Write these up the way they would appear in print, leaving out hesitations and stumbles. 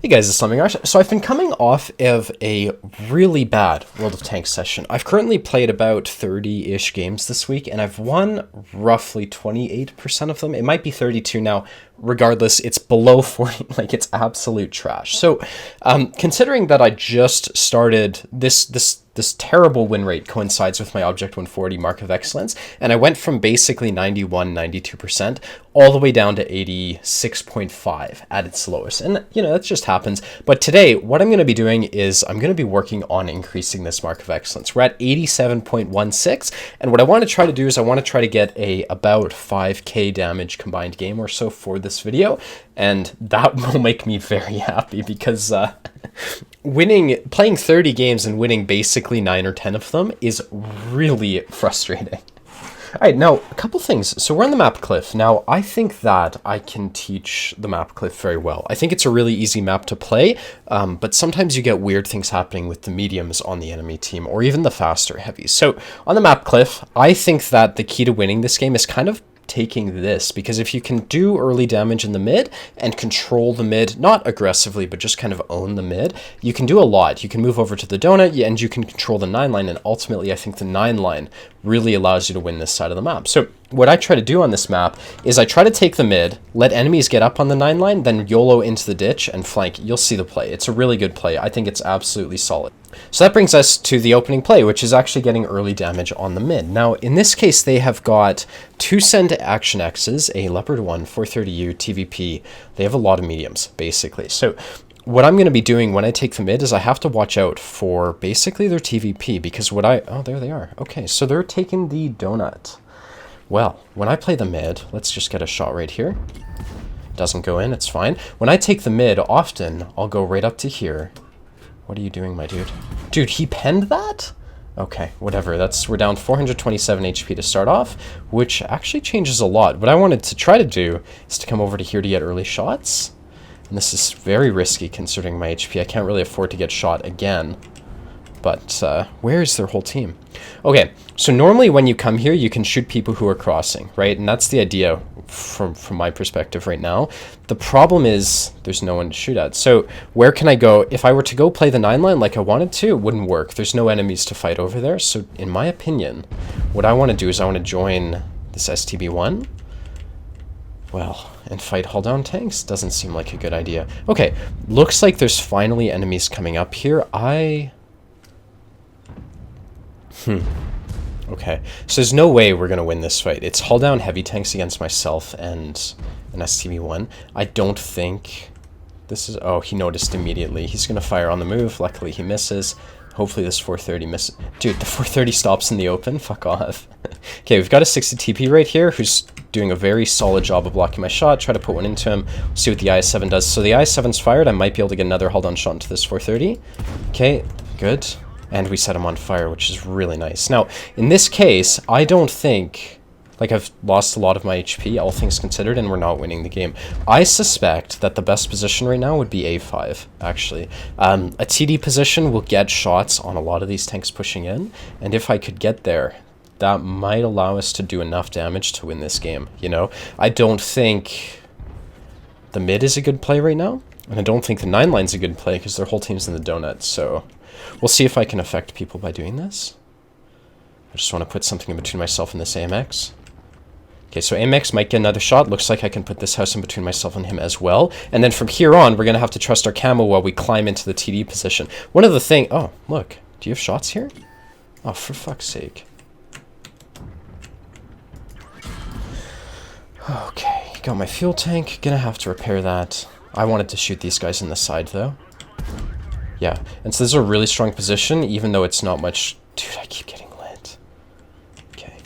Hey guys, it's Slumming Ash. So I've been coming off of a really bad World of Tanks session. I've currently played about 30-ish games this week, and I've won roughly 28% of them. It might be 32 now. Regardless, it's below 40, like it's absolute trash. So considering that I just started this terrible win rate coincides with my Object 140 Mark of Excellence, and I went from basically 91, 92% all the way down to 86.5 at its lowest. And, you know, that just happens. But today, what I'm going to be doing is I'm going to be working on increasing this Mark of Excellence. We're at 87.16, and what I want to try to do is I want to try to get about 5k damage combined game or so for this video, and that will make me very happy because playing 30 games and winning basically 9 or 10 of them is really frustrating. All right, now, a couple things. So we're on the map Cliff. Now, I think that I can teach the map Cliff very well. I think it's a really easy map to play, but sometimes you get weird things happening with the mediums on the enemy team, or even the faster heavies. So on the map Cliff, I think that the key to winning this game is kind of taking this, because if you can do early damage in the mid and control the mid, not aggressively, but just kind of own the mid, you can do a lot. You can move over to the donut and you can control the 9 line, and ultimately I think the 9 line really allows you to win this side of the map. So what I try to do on this map is I try to take the mid, let enemies get up on the 9 line, then YOLO into the ditch and flank. You'll see the play. It's a really good play. I think it's absolutely solid. So that brings us to the opening play, which is actually getting early damage on the mid. Now, in this case, they have got 2 send action X's, a Leopard 1, 430U, TVP. They have a lot of mediums, basically. So what I'm going to be doing when I take the mid is I have to watch out for basically their TVP, because oh, there they are. Okay, so they're taking the donut. Well, when I play the mid, let's just get a shot right here. Doesn't go in, it's fine. When I take the mid, often I'll go right up to here. What are you doing, my dude? Dude, he penned that? Okay, whatever. We're down 427 HP to start off, which actually changes a lot. What I wanted to try to do is to come over to here to get early shots. And this is very risky considering my HP. I can't really afford to get shot again. But where is their whole team? Okay, so normally when you come here, you can shoot people who are crossing, right? And that's the idea from my perspective right now. The problem is there's no one to shoot at. So where can I go? If I were to go play the 9 line like I wanted to, it wouldn't work. There's no enemies to fight over there. So in my opinion, what I want to do is I want to join this STB1. Well, and fight hull down tanks doesn't seem like a good idea. Okay, looks like there's finally enemies coming up here. Okay, so there's no way we're going to win this fight. It's hull down heavy tanks against myself and an STB1. I don't think this is... Oh, he noticed immediately. He's going to fire on the move. Luckily, he misses. Hopefully this 430 misses. Dude, the 430 stops in the open? Fuck off. Okay, we've got a 60 TP right here who's doing a very solid job of blocking my shot. Try to put one into him. See what the IS-7 does. So the IS-7's fired. I might be able to get another hull down shot into this 430. Okay, good. And we set him on fire, which is really nice. Now, in this case, I don't think... Like, I've lost a lot of my HP, all things considered, and we're not winning the game. I suspect that the best position right now would be A5, actually. A TD position will get shots on a lot of these tanks pushing in, and if I could get there, that might allow us to do enough damage to win this game, you know? I don't think the mid is a good play right now, and I don't think the 9 line's a good play because their whole team's in the donut, so... We'll see if I can affect people by doing this. I just want to put something in between myself and this AMX. Okay, so AMX might get another shot. Looks like I can put this house in between myself and him as well. And then from here on, we're going to have to trust our camo while we climb into the TD position. One of the things... Oh, look. Do you have shots here? Oh, for fuck's sake. Okay, got my fuel tank. Gonna have to repair that. I wanted to shoot these guys in the side, though. Yeah, and so this is a really strong position, even though it's not much... Dude, I keep getting lit. Okay.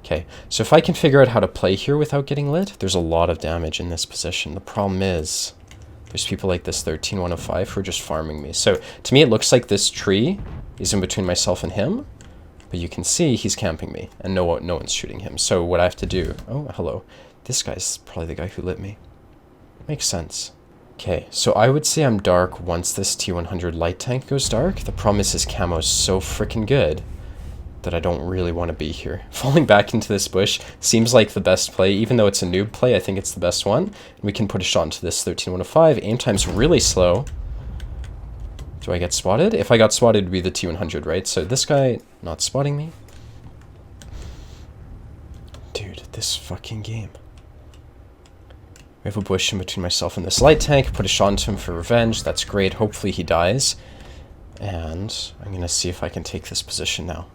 Okay, so if I can figure out how to play here without getting lit, there's a lot of damage in this position. The problem is, there's people like this 13105 who are just farming me. So, to me, it looks like this tree is in between myself and him, but you can see he's camping me, and no one's shooting him. So what I have to do... Oh, hello. This guy's probably the guy who lit me. Makes sense. Okay, so I would say I'm dark once this T100 light tank goes dark. The problem is his camo is so freaking good that I don't really want to be here. Falling back into this bush seems like the best play. Even though it's a noob play, I think it's the best one. We can put a shot into this 13-105. Aim time's really slow. Do I get spotted? If I got spotted, it would be the T100, right? So this guy not spotting me. Dude, this fucking game. We have a bush in between myself and this light tank. Put a shot into him for revenge. That's great. Hopefully he dies. And I'm going to see if I can take this position now.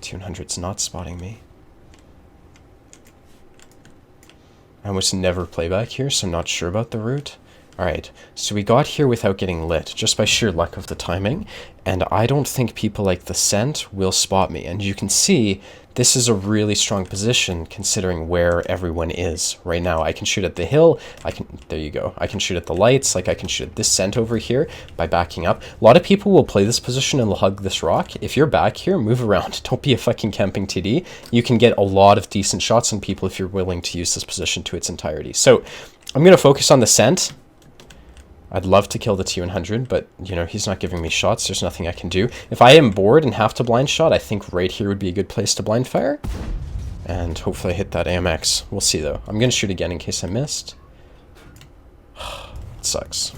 T100's not spotting me. I almost never play back here, so I'm not sure about the route. Alright, so we got here without getting lit, just by sheer luck of the timing, and I don't think people like the scent will spot me. And you can see, this is a really strong position considering where everyone is right now. I can shoot at the hill, there you go, I can shoot at the lights, like I can shoot at this scent over here by backing up. A lot of people will play this position and will hug this rock. If you're back here, move around. Don't be a fucking camping TD. You can get a lot of decent shots on people if you're willing to use this position to its entirety. So, I'm going to focus on the scent. I'd love to kill the T100, but, you know, he's not giving me shots. There's nothing I can do. If I am bored and have to blind shot, I think right here would be a good place to blind fire. And hopefully I hit that AMX. We'll see, though. I'm going to shoot again in case I missed. It sucks.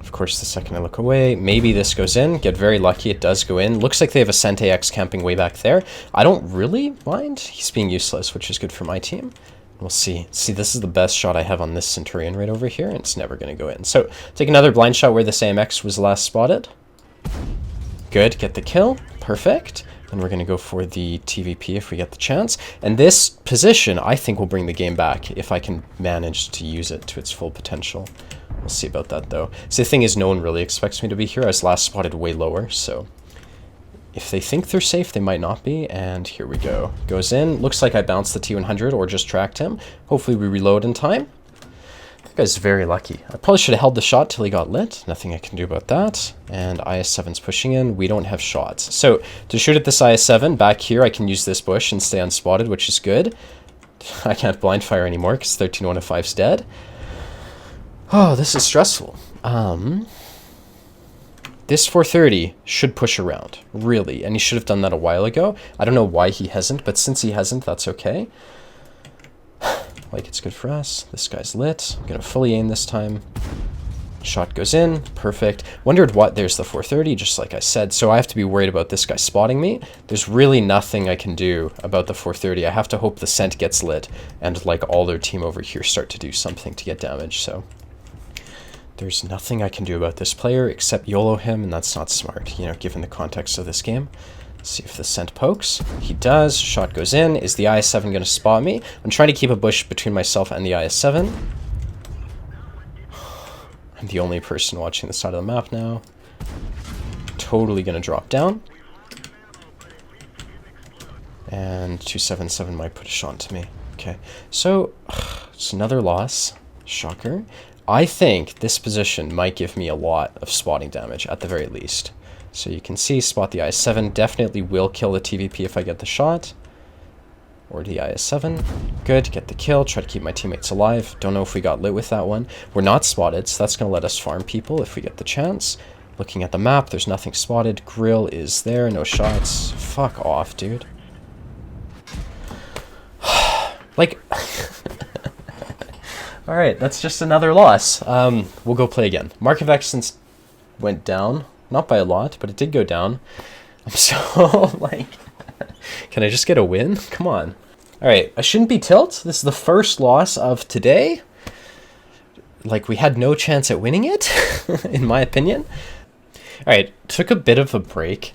Of course, the second I look away, maybe this goes in. Get very lucky. It does go in. Looks like they have a Cent AX camping way back there. I don't really mind. He's being useless, which is good for my team. We'll see. See, this is the best shot I have on this Centurion right over here, and it's never going to go in. So, take another blind shot where this AMX was last spotted. Good, get the kill. Perfect. And we're going to go for the TVP if we get the chance. And this position, I think, will bring the game back if I can manage to use it to its full potential. We'll see about that, though. So the thing is, no one really expects me to be here. I was last spotted way lower, so... if they think they're safe, they might not be, and here we go. Goes in. Looks like I bounced the T100 or just tracked him. Hopefully we reload in time. That guy's very lucky. I probably should have held the shot till he got lit. Nothing I can do about that. And IS-7's pushing in. We don't have shots. So, to shoot at this IS-7, back here I can use this bush and stay unspotted, which is good. I can't blind fire anymore because 13-105's dead. Oh, this is stressful. This 430 should push around, really, and he should have done that a while ago. I don't know why he hasn't, but since he hasn't, that's okay. Like, it's good for us. This guy's lit. I'm going to fully aim this time. Shot goes in. Perfect. Wondered what... there's the 430, just like I said. So I have to be worried about this guy spotting me. There's really nothing I can do about the 430. I have to hope the scent gets lit and, like, all their team over here start to do something to get damage, so... there's nothing I can do about this player except YOLO him, and that's not smart, you know, given the context of this game. Let's see if the scent pokes. He does. Shot goes in. Is the IS-7 going to spot me? I'm trying to keep a bush between myself and the IS-7. I'm the only person watching the side of the map now. Totally going to drop down. And 277 might put a shot to me. Okay, so it's another loss. Shocker. I think this position might give me a lot of spotting damage, at the very least. So you can see, spot the IS-7, definitely will kill the TVP if I get the shot. Or the IS-7. Good, get the kill, try to keep my teammates alive. Don't know if we got lit with that one. We're not spotted, so that's going to let us farm people if we get the chance. Looking at the map, there's nothing spotted. Grill is there, no shots. Fuck off, dude. Like... Alright, that's just another loss. We'll go play again. Mark of Excellence went down. Not by a lot, but it did go down. I'm so, like... Can I just get a win? Come on. Alright, I shouldn't be tilt. This is the first loss of today. Like, we had no chance at winning it, in my opinion. Alright, took a bit of a break.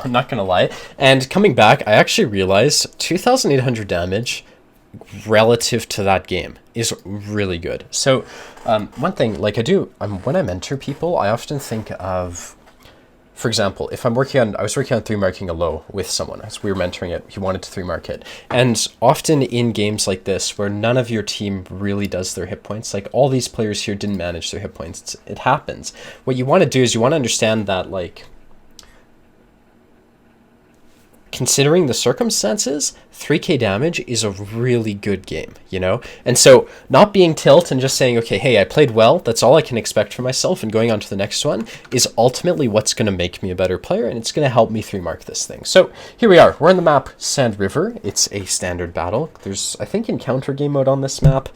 I'm not gonna lie. And coming back, I actually realized 2,800 damage... relative to that game is really good. So one thing, like when I mentor people, I often think of, for example, if I was working on 3-marking a low with someone as we were mentoring it, he wanted to 3-mark it. And often in games like this, where none of your team really does their hit points, like all these players here didn't manage their hit points, it happens. What you want to do is you want to understand that, like, considering the circumstances, 3k damage is a really good game, you know? And so not being tilt and just saying, okay, hey, I played well, that's all I can expect from myself, and going on to the next one is ultimately what's going to make me a better player, and it's going to help me 3-mark this thing. So here we are. We're on the map Sand River. It's a standard battle. There's, I think, encounter game mode on this map.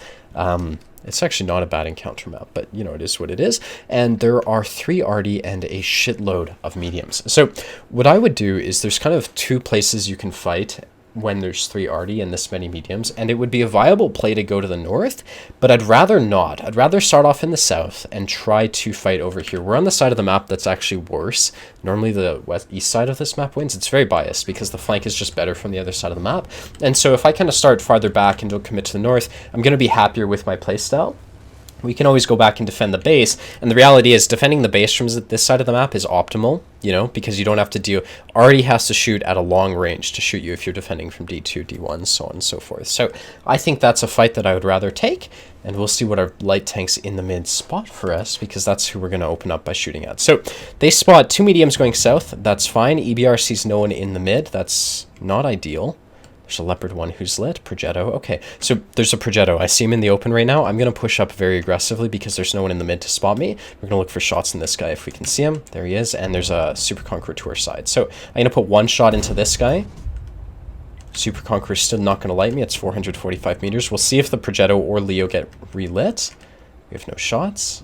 It's actually not a bad encounter map, but, you know, it is what it is. And there are 3 arty and a shitload of mediums. So what I would do is there's kind of 2 places you can fight when there's 3 arty and this many mediums, and it would be a viable play to go to the north, but I'd rather not. I'd rather start off in the south and try to fight over here. We're on the side of the map that's actually worse. Normally the east side of this map wins. It's very biased because the flank is just better from the other side of the map. And so if I kind of start farther back and don't commit to the north, I'm going to be happier with my playstyle. We can always go back and defend the base, and the reality is defending the base from this side of the map is optimal, you know, because you don't have to do, already has to shoot at a long range to shoot you if you're defending from D2, D1, so on and so forth. So I think that's a fight that I would rather take, and we'll see what our light tanks in the mid spot for us, because that's who we're going to open up by shooting at. So they spot 2 mediums going south, that's fine. EBR sees no one in the mid, that's not ideal. There's a Leopard 1 who's lit. Progetto. Okay, so there's a Progetto. I see him in the open right now. I'm going to push up very aggressively because there's no one in the mid to spot me. We're going to look for shots in this guy if we can see him. There he is. And there's a Super Conqueror to our side. So I'm going to put 1 shot into this guy. Super Conqueror is still not going to light me. It's 445 meters. We'll see if the Progetto or Leo get relit. We have no shots.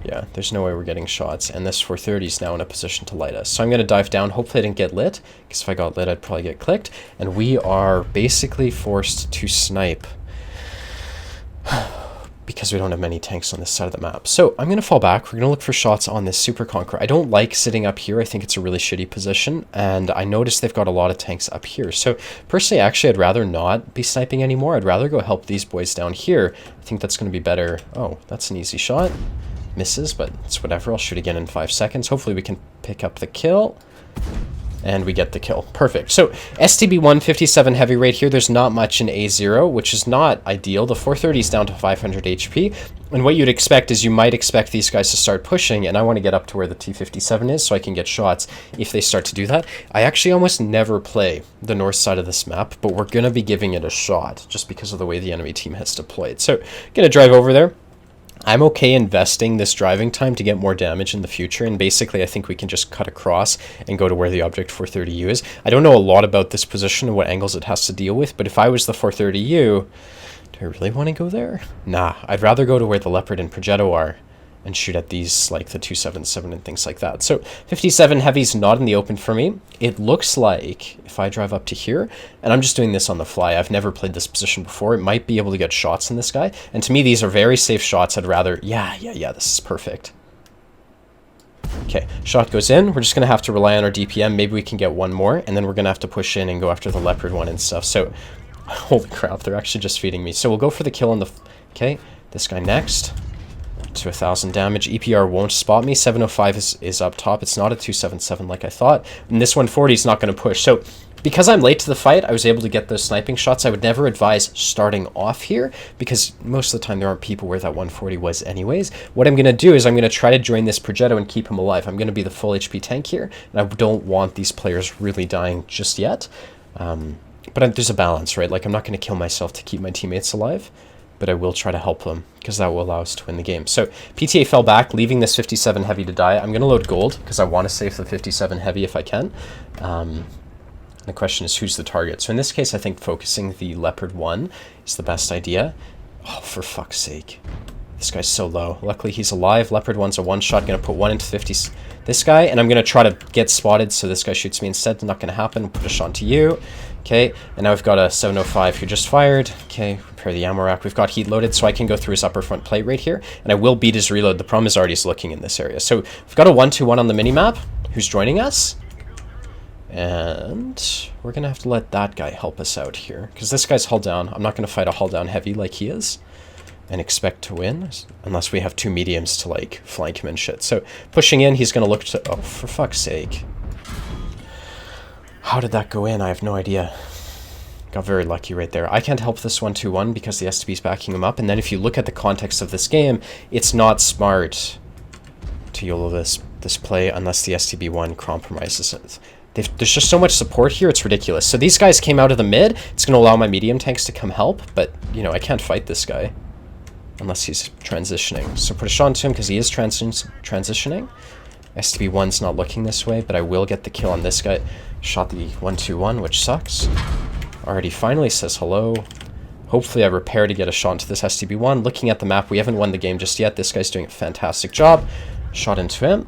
Yeah, there's no way we're getting shots, and this 430 is now in a position to light us. So I'm going to dive down. Hopefully I didn't get lit, because if I got lit, I'd probably get clicked. And we are basically forced to snipe because we don't have many tanks on this side of the map. So I'm going to fall back. We're going to look for shots on this Super Conqueror. I don't like sitting up here. I think it's a really shitty position, and I noticed they've got a lot of tanks up here. So personally, actually, I'd rather not be sniping anymore. I'd rather go help these boys down here. I think that's going to be better. Oh, that's an easy shot. Misses, but it's whatever. I'll shoot again in 5 seconds. Hopefully we can pick up the kill. And we get the kill. Perfect. So STB 157 heavy right here. There's not much in A0, which is not ideal. The 430 is down to 500 HP. And what you'd expect is you might expect these guys to start pushing, and I want to get up to where the T57 is so I can get shots if they start to do that. I actually almost never play the north side of this map, but we're going to be giving it a shot just because of the way the enemy team has deployed. So going to drive over there. I'm okay investing this driving time to get more damage in the future, and basically I think we can just cut across and go to where the Object 430U is. I don't know a lot about this position and what angles it has to deal with, but if I was the 430U, do I really want to go there? Nah, I'd rather go to where the Leopard and Progetto are and shoot at these, like the 277 and things like that. So 57 heavy's not in the open for me. It looks like if I drive up to here, and I'm just doing this on the fly, I've never played this position before, it might be able to get shots in this guy. And to me, these are very safe shots. I'd rather, yeah, this is perfect. Okay, shot goes in. We're just going to have to rely on our DPM. Maybe we can get one more, and then we're going to have to push in and go after the Leopard one and stuff. So, holy crap, they're actually just feeding me. So we'll go for the kill on the, okay, this guy next. To 1,000 damage. EPR won't spot me. 705 is up top. It's not a 277 like I thought. And this 140 is not going to push. So because I'm late to the fight, I was able to get those sniping shots. I would never advise starting off here because most of the time there aren't people where that 140 was anyways. What I'm going to do is I'm going to try to join this Progetto and keep him alive. I'm going to be the full HP tank here, and I don't want these players really dying just yet. But there's a balance, right? Like, I'm not going to kill myself to keep my teammates alive, but I will try to help them because that will allow us to win the game. So PTA fell back, leaving this 57 heavy to die. I'm going to load gold because I want to save the 57 heavy if I can. The question is, who's the target? So in this case, I think focusing the Leopard 1 is the best idea. Oh, for fuck's sake. This guy's so low. Luckily, he's alive. Leopard 1's a one-shot. Going to put 1 into 50. This guy, and I'm going to try to get spotted so this guy shoots me instead. Not going to happen. Put a shot to you. Okay, and now we've got a 705 who just fired. Okay, repair the ammo rack. We've got heat loaded, so I can go through his upper front plate right here, and I will beat his reload. The problem is Artie's looking in this area. So we've got a 1-2-1 on the mini-map. Who's joining us? And we're going to have to let that guy help us out here, because this guy's hull down. I'm not going to fight a hull down heavy like he is and expect to win, unless we have 2 mediums to, like, flank him and shit. So pushing in, he's going to look to... Oh, for fuck's sake. How did that go in? I have no idea. Got very lucky right there. I can't help this 1-2-1 because the STB's backing him up. And then if you look at the context of this game, it's not smart to YOLO this play unless the STB1 compromises it. There's just so much support here, it's ridiculous. So these guys came out of the mid. It's going to allow my medium tanks to come help, but, you know, I can't fight this guy unless he's transitioning. So put a shot into him because he is transitioning. STB1's not looking this way, but I will get the kill on this guy. Shot the 1-2-1, which sucks. Already finally says hello. Hopefully I repair to get a shot into this STB1. Looking at the map, we haven't won the game just yet. This guy's doing a fantastic job. Shot into him.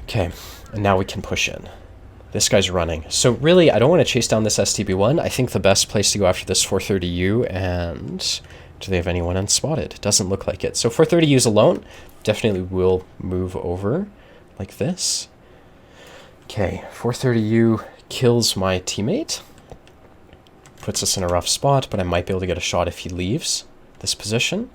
Okay, and now we can push in. This guy's running. So really, I don't want to chase down this STB1. I think the best place to go after this 430U, and do they have anyone unspotted? Doesn't look like it. So 430U's alone. Definitely will move over like this. Okay, 430U kills my teammate. Puts us in a rough spot, but I might be able to get a shot if he leaves this position.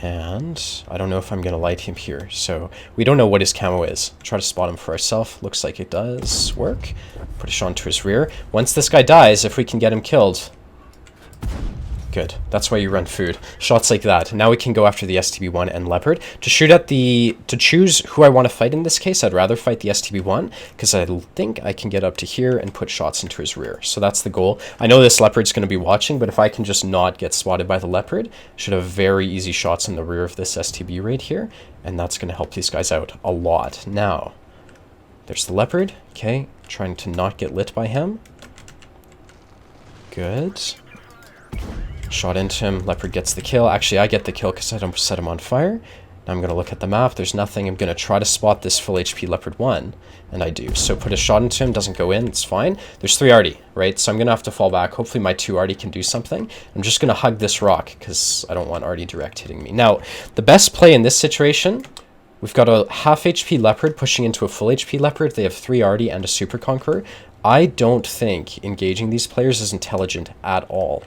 And I don't know if I'm going to light him here. So we don't know what his camo is. Try to spot him for ourselves. Looks like it does work. Put a shot into his rear. Once this guy dies, if we can get him killed. Good. That's why you run food. Shots like that. Now we can go after the STB1 and Leopard. To choose who I want to fight in this case, I'd rather fight the STB1 because I think I can get up to here and put shots into his rear. So that's the goal. I know this Leopard's going to be watching, but if I can just not get spotted by the Leopard, should have very easy shots in the rear of this STB right here, and that's going to help these guys out a lot. Now, there's the Leopard. Okay, trying to not get lit by him. Good. Shot into him. Leopard gets the kill. Actually, I get the kill because I don't set him on fire. Now I'm going to look at the map. There's nothing. I'm going to try to spot this full HP Leopard 1, and I do. So put a shot into him. Doesn't go in. It's fine. There's 3 arty, right? So I'm going to have to fall back. Hopefully my 2 arty can do something. I'm just going to hug this rock because I don't want arty direct hitting me. Now, the best play in this situation, we've got a half HP Leopard pushing into a full HP Leopard. They have 3 arty and a Super Conqueror. I don't think engaging these players is intelligent at all,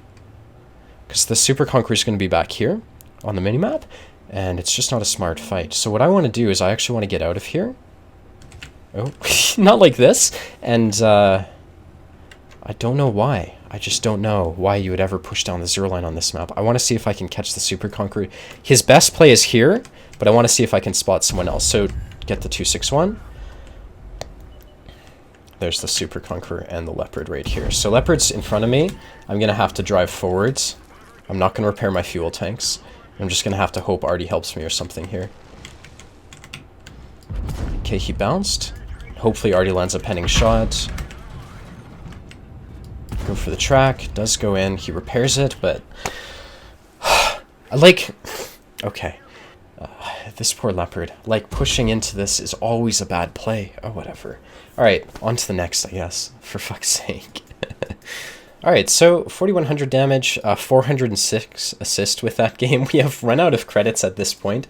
because the Super Conqueror is going to be back here on the minimap, and it's just not a smart fight. So what I want to do is I actually want to get out of here. Oh, not like this. And I don't know why. I just don't know why you would ever push down the zero line on this map. I want to see if I can catch the Super Conqueror. His best play is here, but I want to see if I can spot someone else. So get the 261. There's the Super Conqueror and the Leopard right here. So Leopard's in front of me. I'm going to have to drive forwards. I'm not going to repair my fuel tanks. I'm just going to have to hope Artie helps me or something here. Okay, he bounced. Hopefully Artie lands a penning shot. Go for the track. Does go in. He repairs it, but... Okay. This poor Leopard. Like, pushing into this is always a bad play. Oh, whatever. Alright, on to the next, I guess. For fuck's sake. Alright, so 4,100 damage, 406 assist with that game. We have run out of credits at this point,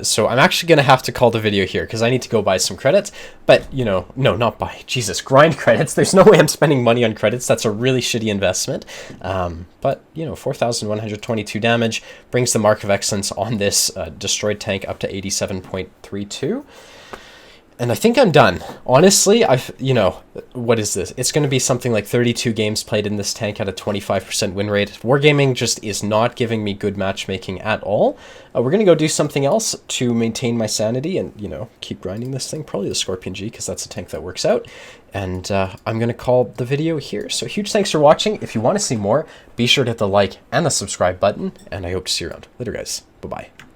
so I'm actually going to have to call the video here, because I need to go buy some credits, but, you know, no, not buy, Jesus, grind credits. There's no way I'm spending money on credits. That's a really shitty investment, but, you know, 4,122 damage brings the Mark of Excellence on this destroyed tank up to 87.32. And I think I'm done. Honestly, you know, what is this? It's going to be something like 32 games played in this tank at a 25% win rate. Wargaming just is not giving me good matchmaking at all. We're going to go do something else to maintain my sanity and, you know, keep grinding this thing. Probably the Scorpion G, because that's a tank that works out. And I'm going to call the video here. So huge thanks for watching. If you want to see more, be sure to hit the like and the subscribe button. And I hope to see you around. Later, guys. Bye-bye.